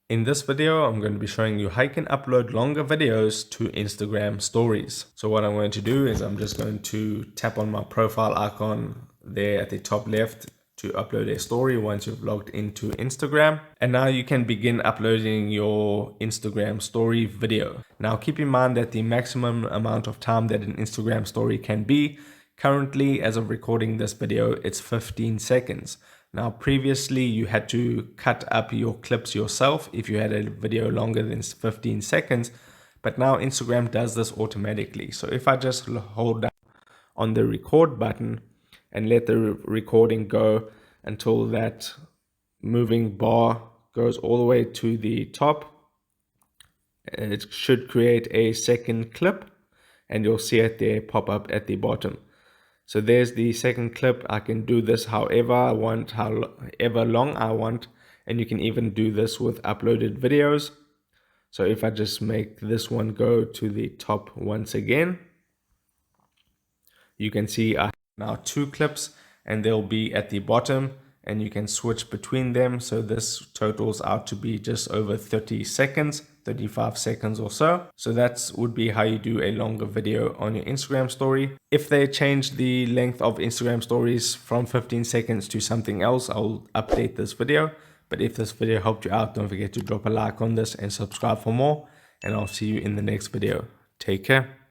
In this video, I'm going to be showing you how you can upload longer videos to Instagram stories. So what I'm going to do is I'm just going to tap on my profile icon there at the top left to upload a story once you've logged into Instagram. And now you can begin uploading your Instagram story video. Now keep in mind that the maximum amount of time that an Instagram story can be, currently as of recording this video, it's 15 seconds. Now, previously you had to cut up your clips yourself if you had a video longer than 15 seconds, but now Instagram does this automatically. So if I just hold down on the record button and let the recording go until that moving bar goes all the way to the top, it should create a second clip and you'll see it there pop up at the bottom. So there's the second clip. I can do this however I want, however long I want, and you can even do this with uploaded videos. So if I just make this one go to the top once again, you can see I have now two clips and they'll be at the bottom and you can switch between them. So this totals out to be just over 30 seconds, 35 seconds or so. So that would be how you do a longer video on your Instagram story. If they change the length of Instagram stories from 15 seconds to something else, I'll update this video. But if this video helped you out, don't forget to drop a like on this and subscribe for more. And I'll see you in the next video. Take care.